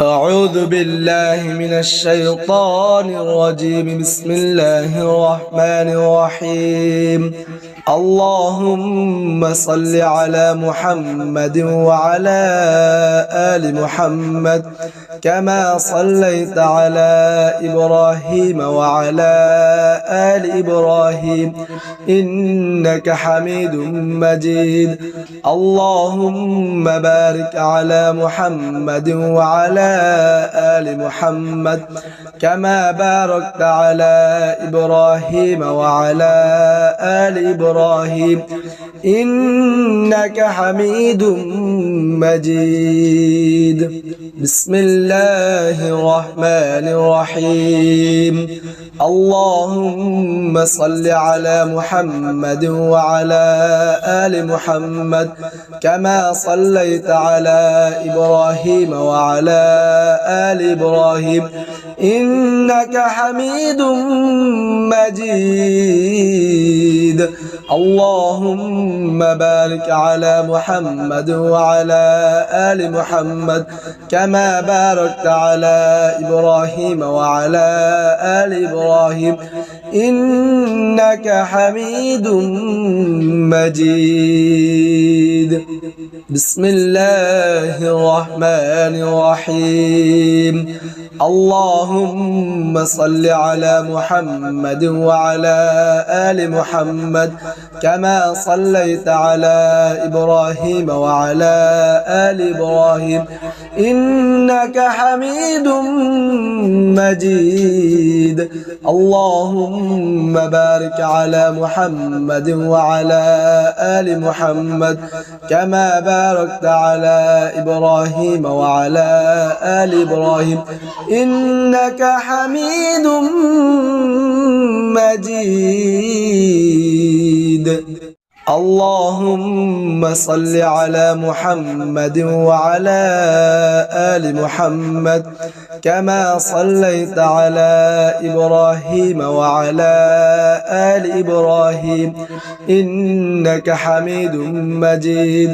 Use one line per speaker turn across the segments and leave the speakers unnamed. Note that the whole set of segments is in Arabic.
أعوذ بالله من الشيطان الرجيم. بسم الله الرحمن الرحيم. اللهم صل على محمد وعلى آل محمد كما صليت على إبراهيم وعلى آل إبراهيم إنك حميد مجيد. اللهم بارك على محمد وعلى آل محمد كما باركت على إبراهيم وعلى آل إبراهيم إنك حميد مجيد. بسم الله الرحمن الرحيم. اللهم صل على محمد وعلى آل محمد كما صليت على إبراهيم وعلى آل إبراهيم إنك حميد مجيد. اللهم بارك على محمد وعلى آل محمد كما باركت على إبراهيم وعلى آل إبراهيم إنك حميد مجيد. بسم الله الرحمن الرحيم. اللهم صل على محمد وعلى آل محمد كما صليت على إبراهيم وعلى آل إبراهيم إنك حميد مجيد. اللهم بارك على محمد وعلى آل محمد كما باركت على إبراهيم وعلى آل إبراهيم إنك حميد مجيد. اللهم صل على محمد وعلى آل محمد كما صليت على إبراهيم وعلى آل إبراهيم إنك حميد مجيد.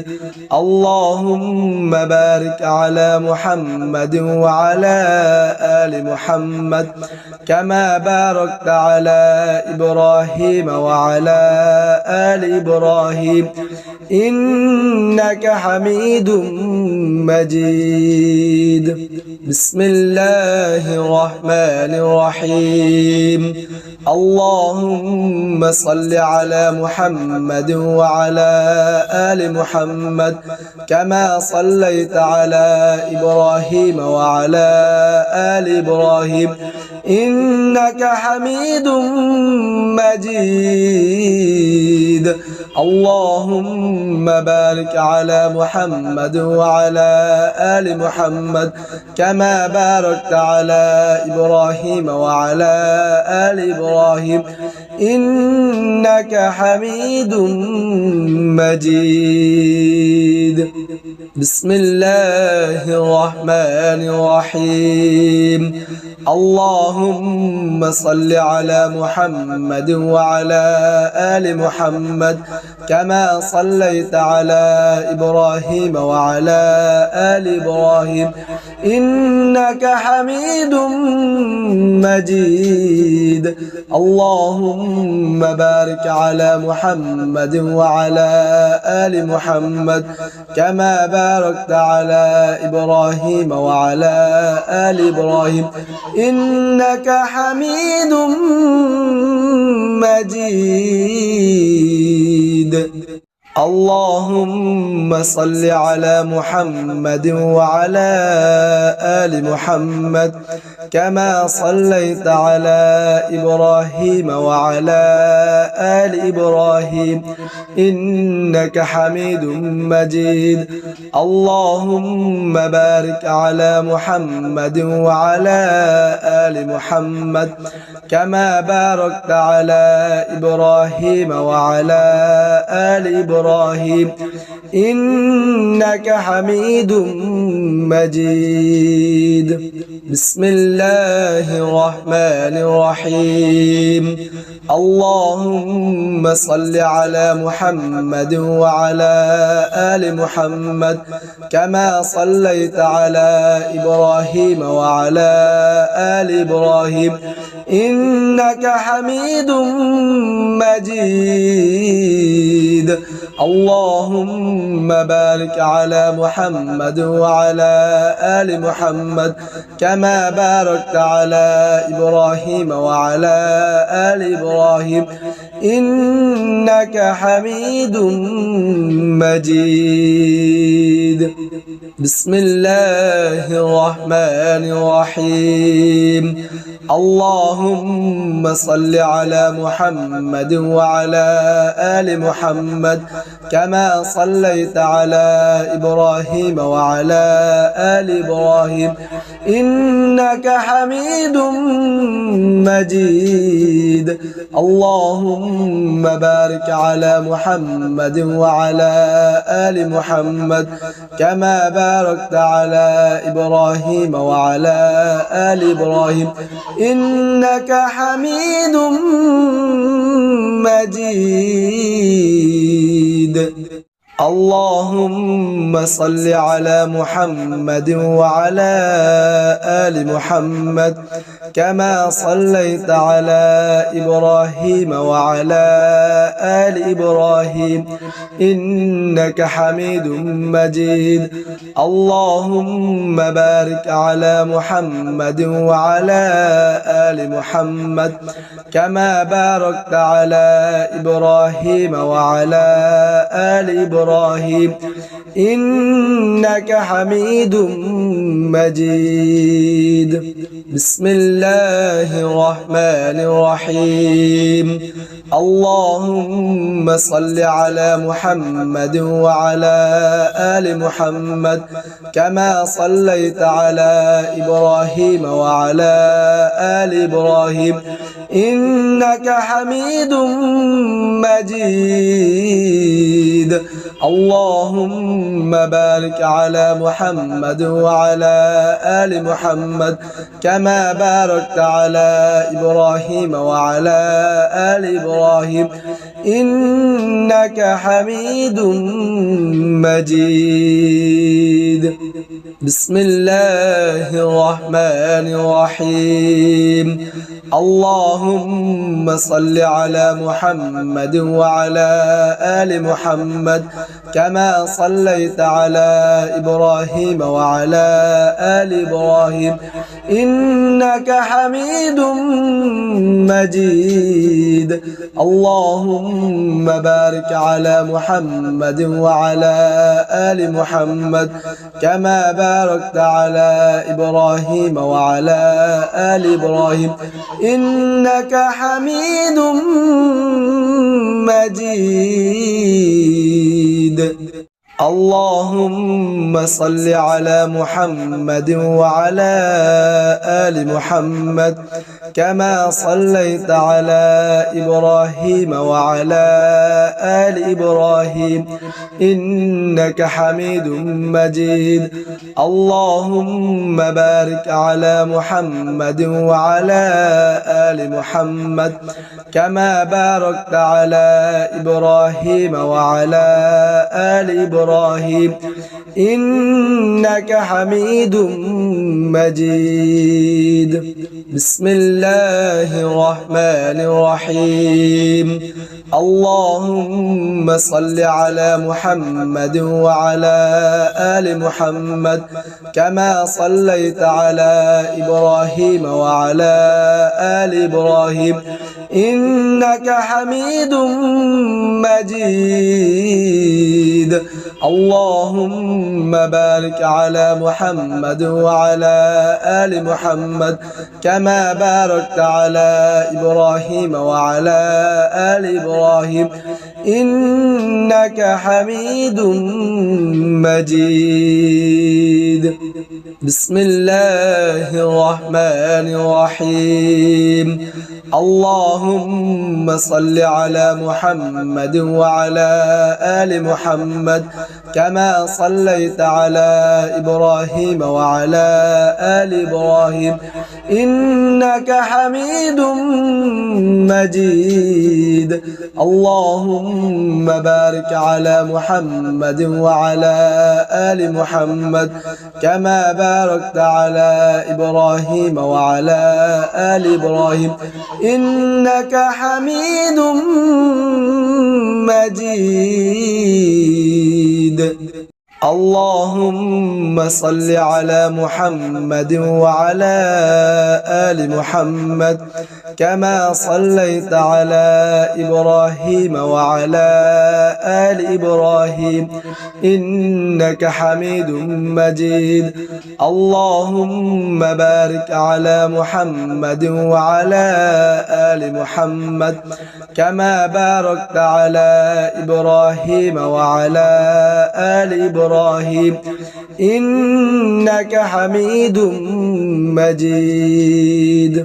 اللهم بارك على محمد وعلى آل محمد كما باركت على إبراهيم وعلى آل إبراهيم إنك حميد مجيد. بسم الله الرحمن الرحيم. اللهم صل على محمد وعلى آل محمد كما صليت على إبراهيم وعلى آل إبراهيم إنك حميد مجيد. اللهم بارك على محمد وعلى آل محمد كما باركت على إبراهيم وعلى آل إبراهيم إنك حميد مجيد. بسم الله الرحمن الرحيم. اللهم صل على محمد وعلى آل محمد كما صليت على إبراهيم وعلى آل إبراهيم إنك حميد مجيد. اللهم بارك على محمد وعلى آل محمد كما باركت على إبراهيم وعلى آل إبراهيم إنك حميد مجيد. اللهم صل على محمد وعلى آل محمد كما صليت على إبراهيم وعلى آل إبراهيم إنك حميد مجيد. اللهم بارك على محمد وعلى آل محمد كما باركت على إبراهيم وعلى آل إبراهيم إنك حميد مجيد. بسم الله الرحمن الرحيم. اللهم صل على محمد وعلى آل محمد كما صليت على إبراهيم وعلى آل إبراهيم إنك حميد مجيد. اللهم بارك على محمد وعلى آل محمد كما باركت على إبراهيم وعلى آل إبراهيم إنك حميد مجيد. بسم الله الرحمن الرحيم. اللهم صل على محمد وعلى آل محمد كما صليت على إبراهيم وعلى آل إبراهيم إنك حميد مجيد. اللهم بارك على محمد وعلى آل محمد كما باركت على إبراهيم وعلى آل إبراهيم إنك حميد مجيد. اللهم صل على محمد وعلى آل محمد كما صليت على إبراهيم وعلى آل إبراهيم إنك حميد مجيد. اللهم بارك على محمد وعلى آل محمد كما باركت على إبراهيم وعلى آل إبراهيم إنك حميد مجيد. بسم الله الرحمن الرحيم. اللهم صل على محمد وعلى آل محمد كما صليت على إبراهيم وعلى آل إبراهيم إنك حميد مجيد. اللهم بارك على محمد وعلى آل محمد كما باركت على إبراهيم وعلى آل إبراهيم إنك حميد مجيد. بسم الله الرحمن الرحيم. اللهم صل على محمد وعلى آل محمد كما صليت على إبراهيم وعلى آل إبراهيم إنك حميد مجيد. اللهم بارك على محمد وعلى آل محمد كما باركت على إبراهيم وعلى آل إبراهيم إنك حميد مجيد. اللهم صل على محمد وعلى آل محمد كما صليت على إبراهيم وعلى آل إبراهيم إنك حميد مجيد. اللهم بارك على محمد وعلى آل محمد كما باركت على إبراهيم وعلى آل إبراهيم إنك حميد مجيد. بسم الله الرحمن الرحيم. اللهم صل على محمد وعلى آل محمد كما صليت على إبراهيم وعلى آل إبراهيم إنك حميد مجيد. اللهم بارك على محمد وعلى آل محمد كما باركت على إبراهيم وعلى آل إبراهيم إنك حميد مجيد. بسم الله الرحمن الرحيم. اللهم صل على محمد وعلى آل محمد كما صليت على إبراهيم وعلى آل إبراهيم إنك حميد مجيد اللهم بارك على محمد وعلى آل محمد كما باركت على إبراهيم وعلى آل إبراهيم إنك حميد مجيد اللهم صل على محمد وعلى آل محمد كما صليت على إبراهيم وعلى آل إبراهيم إنك حميد مجيد اللهم بارك على محمد وعلى آل محمد كما باركت على إبراهيم وعلى آل إبراهيم إنك حميد مجيد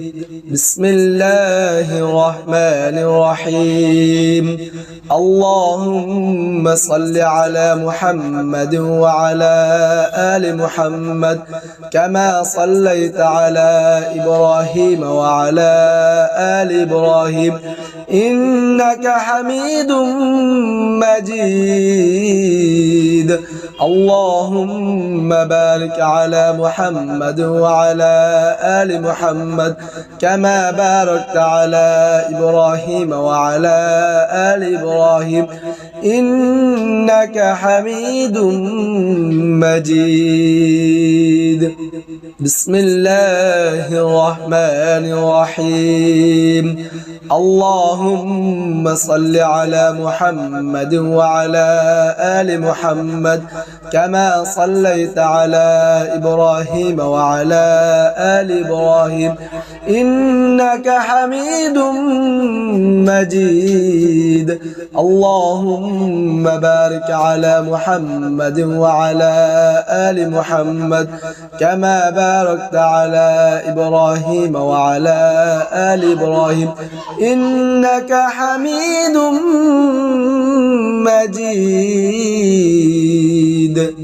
بسم الله الرحمن الرحيم اللهم صل على محمد وعلى آل محمد كما صليت على إبراهيم وعلى آل إبراهيم إنك حميد مجيد اللهم بارك على محمد وعلى آل محمد كما باركت على إبراهيم وعلى آل إبراهيم إنك حميد مجيد بسم الله الرحمن الرحيم اللهم صل على محمد وعلى آل محمد كما صليت على إبراهيم وعلى آل إبراهيم إنك حميد مجيد اللهم بارك على محمد وعلى آل محمد كما باركت على إبراهيم وعلى آل إبراهيم إنك حميد مجيد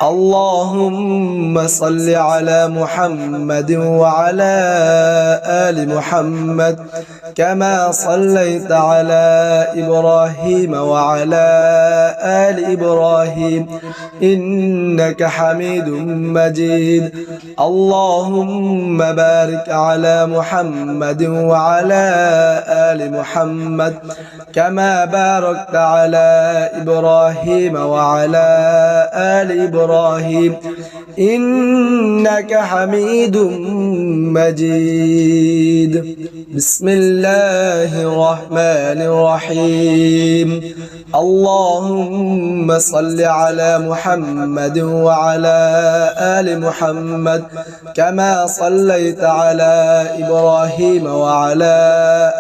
اللهم صل على محمد وعلى آل محمد كما صليت على إبراهيم وعلى آل إبراهيم إنك حميد مجيد اللهم بارك على محمد وعلى آل محمد كما باركت على إبراهيم وعلى آل إبراهيم إنك حميد مجيد بسم الله الرحمن الرحيم اللهم صل على محمد وعلى آل محمد كما صليت على إبراهيم وعلى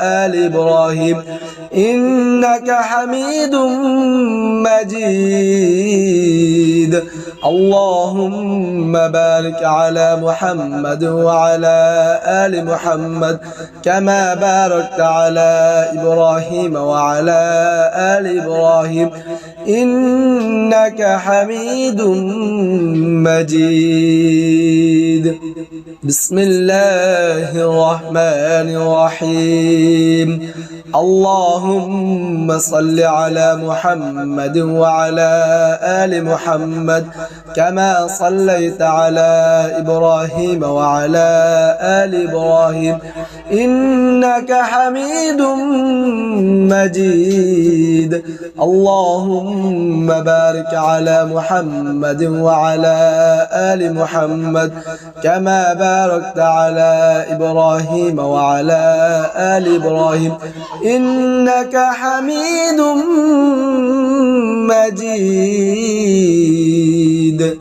آل إبراهيم إنك حميد مجيد اللهم بارك على محمد وعلى آل محمد كما باركت على إبراهيم وعلى آل إبراهيم إنك حميد مجيد بسم الله الرحمن الرحيم اللهم صل على محمد وعلى آل محمد كما صليت على إبراهيم وعلى آل إبراهيم إنك حميد مجيد اللهم بارك على محمد وعلى آل محمد كما باركت على إبراهيم وعلى آل إبراهيم إنك حميد مجيد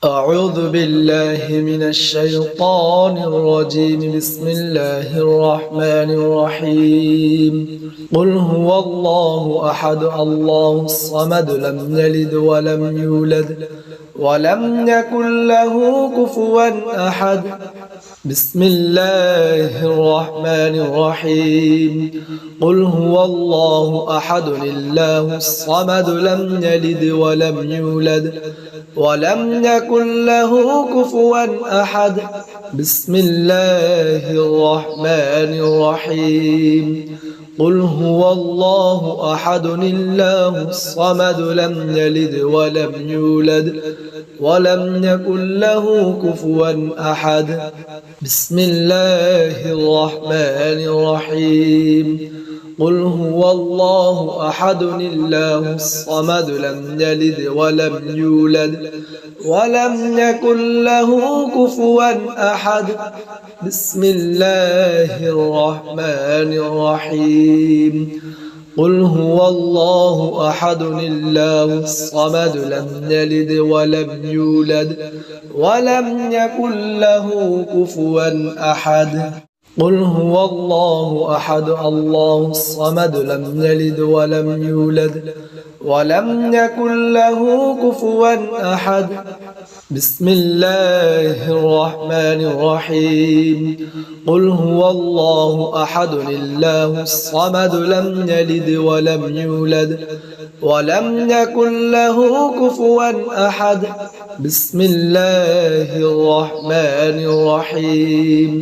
أعوذ بالله من الشيطان الرجيم بسم الله الرحمن الرحيم قل هو الله أحد الله الصمد لم يلد ولم يولد ولم يكن له كفوا أحد. بسم الله الرحمن الرحيم. قل هو الله أحد الله الصمد لم يلد ولم يولد ولم يكن له كفوا أحد. بسم الله الرحمن الرحيم. قل هو الله أحد الله الصمد لم يلد ولم يولد ولم يكن له كفوا أحد. بسم الله الرحمن الرحيم. قل هو الله أحد الله الصمد لم يلد ولم يولد ولم يكن له كفوا أحد. بسم الله الرحمن الرحيم. قل هو الله أحد الله الصمد لم يلد ولم يولد ولم يكن له كفوا أحد. قل هو الله أحد الله الصمد لم يلد ولم يولد ولم يكن له كفوا أحد. بسم الله الرحمن الرحيم. قل هو الله أحد الله الصمد لم يلد ولم يولد ولم يكن له كفوا أحد. بسم الله الرحمن الرحيم.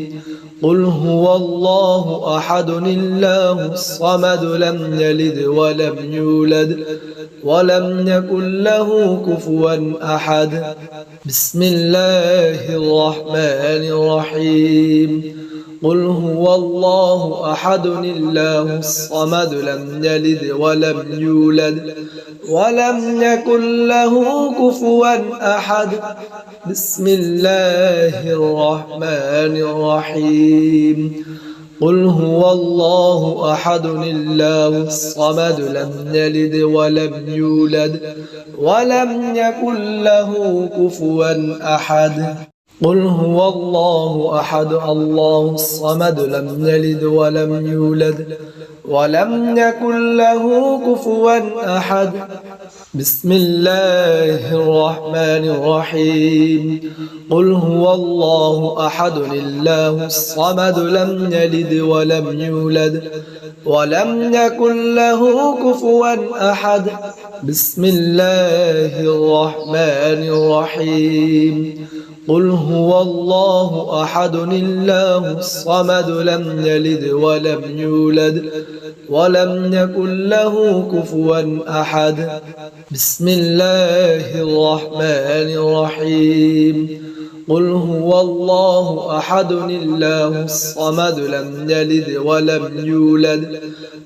قل هو الله أحد الله الصمد لم يلد ولم يولد ولم يكن له كفوا أحد. بسم الله الرحمن الرحيم. قل هو الله أحد الله الصمد لم يلد ولم يولد ولم يكن له كفوا أحد. بسم الله الرحمن الرحيم. قل هو الله أحد الله الصمد لم يلد ولم يولد ولم يكن له كفوا أحد. قل هو الله أحد الله الصمد لم يلد ولم يولد ولم يكن له كفوا أحد. بسم الله الرحمن الرحيم. قل هو الله أحد الله الصمد لم يلد ولم يولد ولم يكن له كفوا أحد. بسم الله الرحمن الرحيم. قل هو الله أحد الله الصمد لم يلد ولم يولد ولم يكن له كفوا أحد. بسم الله الرحمن الرحيم. قل هو الله أحد الله الصمد لم يلد ولم يولد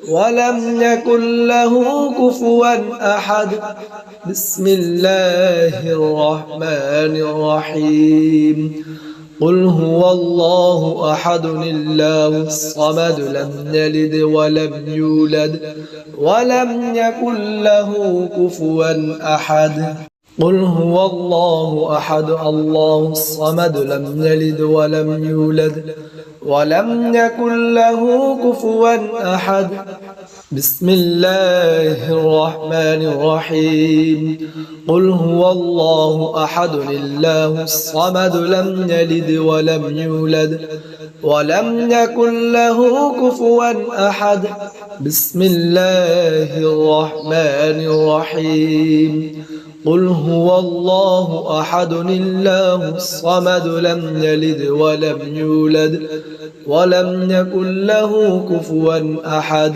ولم يكن له كفوا أحد. بسم الله الرحمن الرحيم. قل هو الله أحد الله الصمد لم يلد ولم يولد ولم يكن له كفوا أحد. قل هو الله أحد الله الصمد لم يلد ولم يولد ولم يكن له كفوا أحد. بسم الله الرحمن الرحيم. قل هو الله أحد الله الصمد لم يلد ولم يولد ولم يكن له كفوا أحد. بسم الله الرحمن الرحيم. قل هو الله أحد الله الصمد لم يلد ولم يولد ولم يكن له كفوا أحد.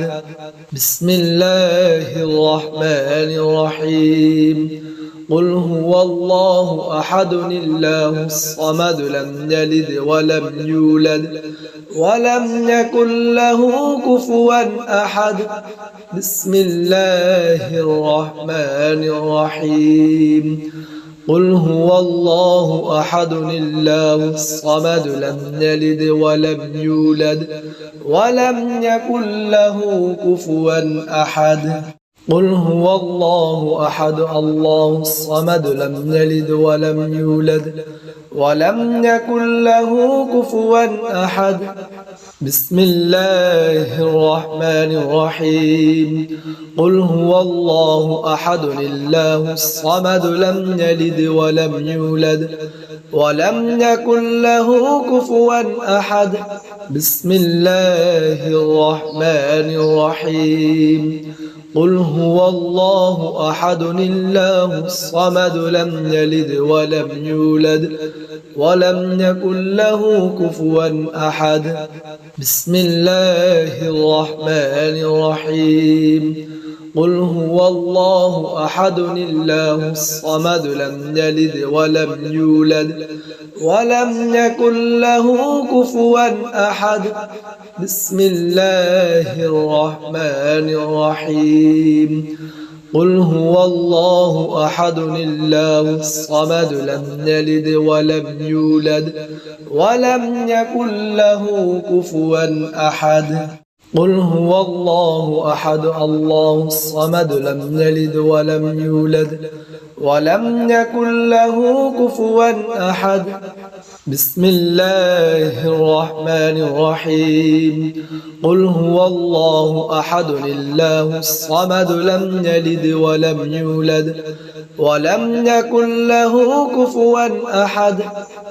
بسم الله الرحمن الرحيم. قل هو الله أحد الله الصمد لم يلد ولم يولد ولم يكن له كفوا أحد. بسم الله الرحمن الرحيم. قل هو الله أحد الله الصمد لم يلد ولم يولد ولم يكن له كفوا أحد. قل هو الله أحد الله الصمد لم يلد ولم يولد ولم يكن له كفوا أحد. بسم الله الرحمن الرحيم قل هو الله أحد الله الصمد لم يلد ولم يولد ولم يكن له كفوا أحد بسم الله الرحمن الرحيم قل هو الله أحد الله الصمد لم يلد ولم يولد ولم يكن له كفوا أحد بسم الله الرحمن الرحيم قل هو الله أحد الله الصمد لم يلد ولم يولد ولم يكن له كفوا أحد بسم الله الرحمن الرحيم قل هو الله أحد الله الصمد لم يلد ولم يولد ولم يكن له كفوا أحد قل هو الله أحد الله الصمد لم يلد ولم يولد ولم يكن له كفوا أحد بسم الله الرحمن الرحيم قل هو الله أحد الله الصمد لم يلد ولم يولد ولم يكن له كفوا أحد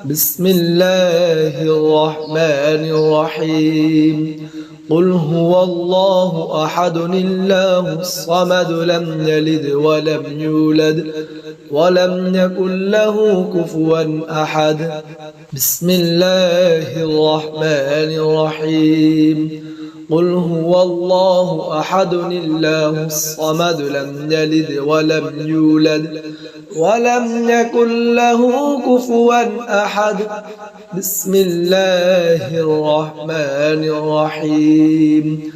بسم الله الرحمن الرحيم قل هو الله أحد الله الصمد لم يلد ولم يولد ولم يكن له كفوا أحد بسم الله الرحمن الرحيم قل هو الله أحد الله الصمد لم يلد ولم يولد ولم يكن له كفوا أحد بسم الله الرحمن الرحيم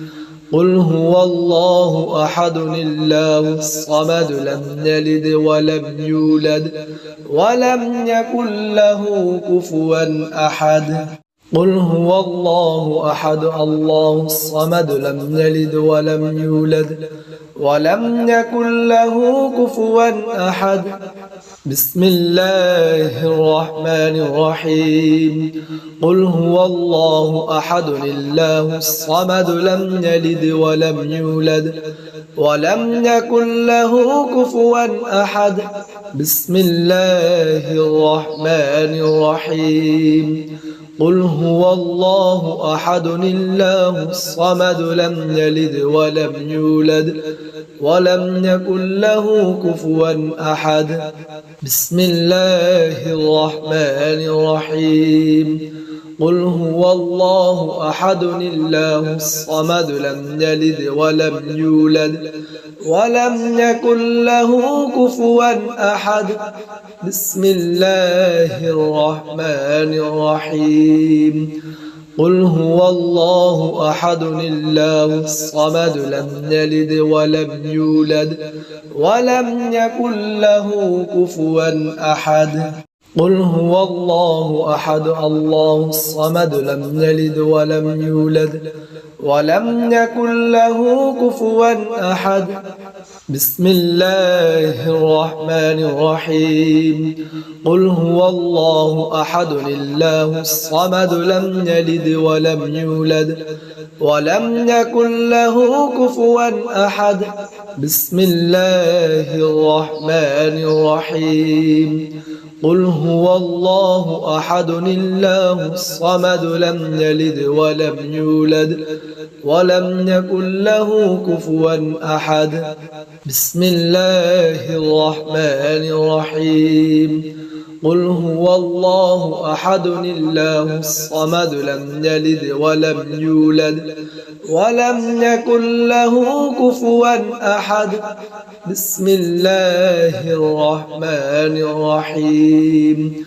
قل هو الله أحد الله الصمد لم يلد ولم يولد ولم يكن له كفوا أحد قل هو الله أحد الله الصمد لم يلد ولم يولد ولم يكن له كفوا أحد بسم الله الرحمن الرحيم قل هو الله أحد الله الصمد لم يلد ولم يولد ولم يكن له كفوا أحد بسم الله الرحمن الرحيم قل هو الله أحد الله الصمد لم يلد ولم يولد ولم يكن له كفوا أحد بسم الله الرحمن الرحيم قل هو الله أحد الله الصمد لم يلد ولم يولد ولم يكن له كفوا أحد بسم الله الرحمن الرحيم قل هو الله أحد الله الصمد لم يلد ولم يولد ولم يكن له كفوا أحد قل هو الله أحد الله الصمد لم يلد ولم يولد ولم يكن له كفوا أحد بسم الله الرحمن الرحيم قل هو الله أحد الله الصمد لم يلد ولم يولد ولم يكن له كفوا أحد بسم الله الرحمن الرحيم قل هو الله أحد الله الصمد لم يلد ولم يولد ولم يكن له كفوا أحد بسم الله الرحمن الرحيم قل هو الله أحد الله الصمد لم يلد ولم يولد ولم يكن له كفوا أحد بسم الله الرحمن الرحيم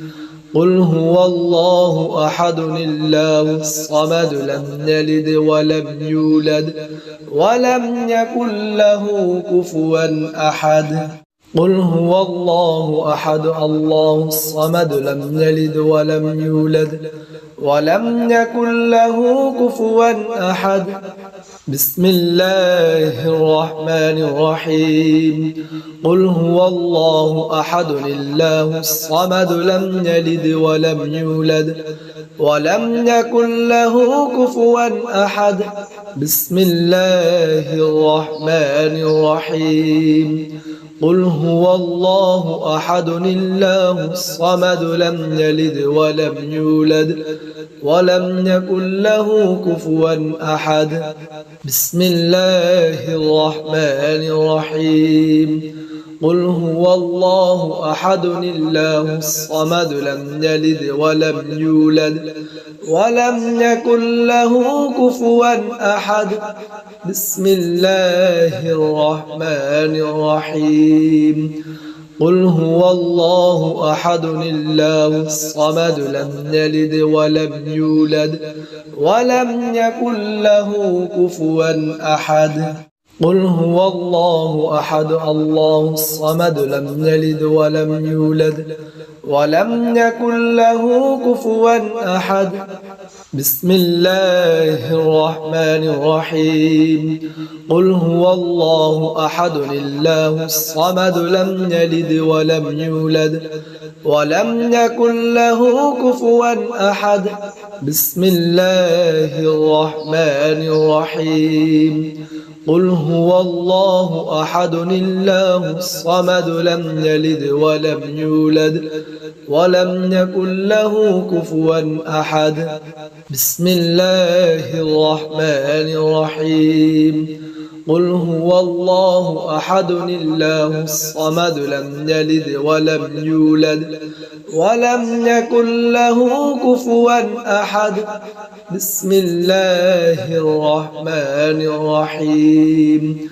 قل هو الله أحد الله الصمد لم يلد ولم يولد ولم يكن له كفوا أحد قل هو الله أحد الله الصمد لم يلد ولم يولد ولم يكن له كفوا أحد بسم الله الرحمن الرحيم قل هو الله أحد الله الصمد لم يلد ولم يولد ولم يكن له كفوا أحد بسم الله الرحمن الرحيم قل هو الله أحد الله الصمد لم يلد ولم يولد ولم يكن له كفوا أحد بسم الله الرحمن الرحيم قل هو الله أحد الله الصمد لم يلد ولم يولد ولم يكن له كفوا أحد بسم الله الرحمن الرحيم قل هو الله أحد الله الصمد لم يلد ولم يولد ولم يكن له كفوا أحد قل هو الله أحد الله الصمد لم يلد ولم يولد ولم يكن له كفوا أحد بسم الله الرحمن الرحيم قل هو الله أحد الله الصمد لم يلد ولم يولد ولم يكن له كفوا أحد بسم الله الرحمن الرحيم قل هو الله أحد الله الصمد لم يلد ولم يولد ولم يكن له كفوا أحد بسم الله الرحمن الرحيم قل هو الله أحد الله الصمد لم يلد ولم يولد ولم يكن له كفوا أحد بسم الله الرحمن الرحيم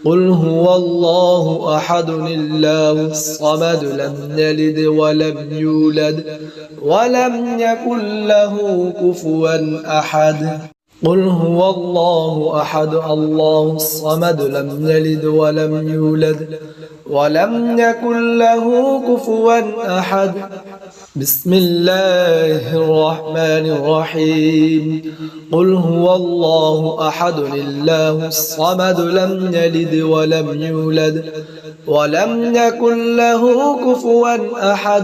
قل هو الله أحد الله الصمد لم يلد ولم يولد ولم يكن له كفوا أحد قل هو الله أحد الله الصمد لم يلد ولم يولد ولم يكن له كفوا أحد بسم الله الرحمن الرحيم قل هو الله أحد الله الصمد لم يلد ولم يولد ولم يكن له كفوا أحد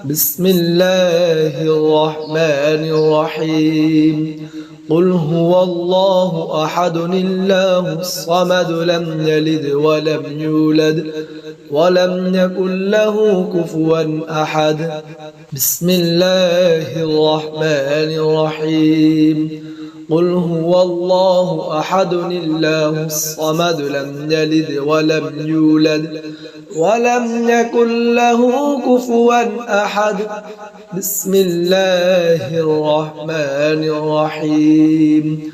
بسم الله الرحمن الرحيم قل هو الله أحد الله الصمد لم يلد ولم يولد ولم يكن له كفوا أحد بسم الله الرحمن الرحيم قل هو الله أحد الله الصمد لم يلد ولم يولد ولم يكن له كفوا أحد بسم الله الرحمن الرحيم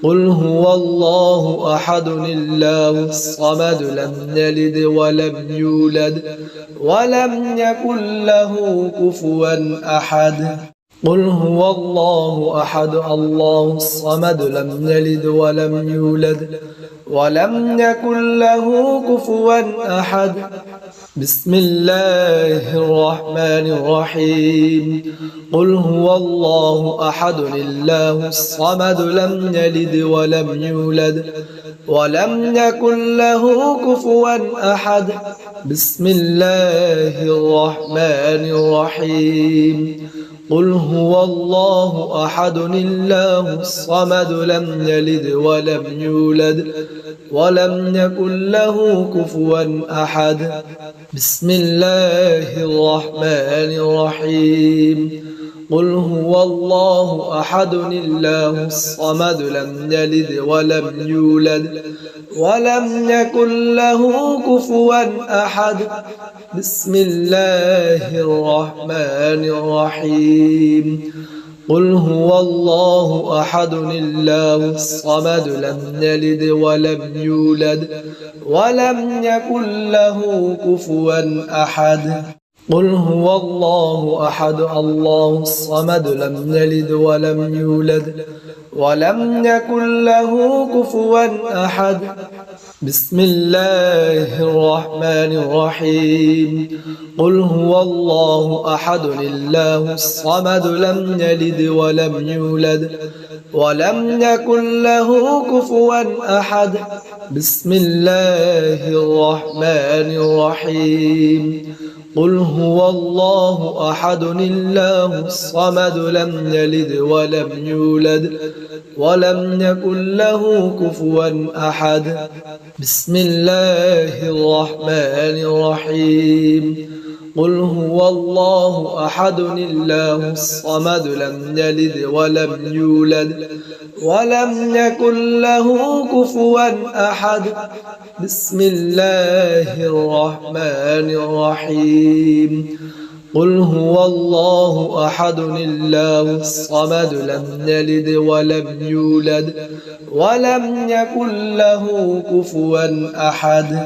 قل هو الله أحد الله الصمد لم يلد ولم يولد ولم يكن له كفوا أحد قل هو الله أحد الله الصمد لم يلد ولم يولد ولم يكن له كفوا أحد بسم الله الرحمن الرحيم قل هو الله أحد الله الصمد لم يلد ولم يولد ولم يكن له كفوا أحد بسم الله الرحمن الرحيم قل هو الله أحد الله الصمد لم يلد ولم يولد ولم يكن له كفوا أحد بسم الله الرحمن الرحيم قل هو الله أحد الله الصمد لم يلد ولم يولد ولم يكن له كفوا أحد بسم الله الرحمن الرحيم قل هو الله أحد الله الصمد لم يلد ولم يولد ولم يكن له كفوا أحد قل هو الله أحد الله الصمد لم يلد ولم يولد ولم يكن له كفوا أحد بسم الله الرحمن الرحيم قل هو الله أحد الله الصمد لم يلد ولم يولد ولم يكن له كفوا أحد بسم الله الرحمن الرحيم قل هو الله أحد الله الصمد لم يلد ولم يولد ولم يكن له كفوا أحد بسم الله الرحمن الرحيم قل هو الله أحد الله الصمد لم يلد ولم يولد ولم يكن له كفوا أحد بسم الله الرحمن الرحيم قل هو الله أحد الله الصمد لم يلد ولم يولد ولم يكن له كفوا أحد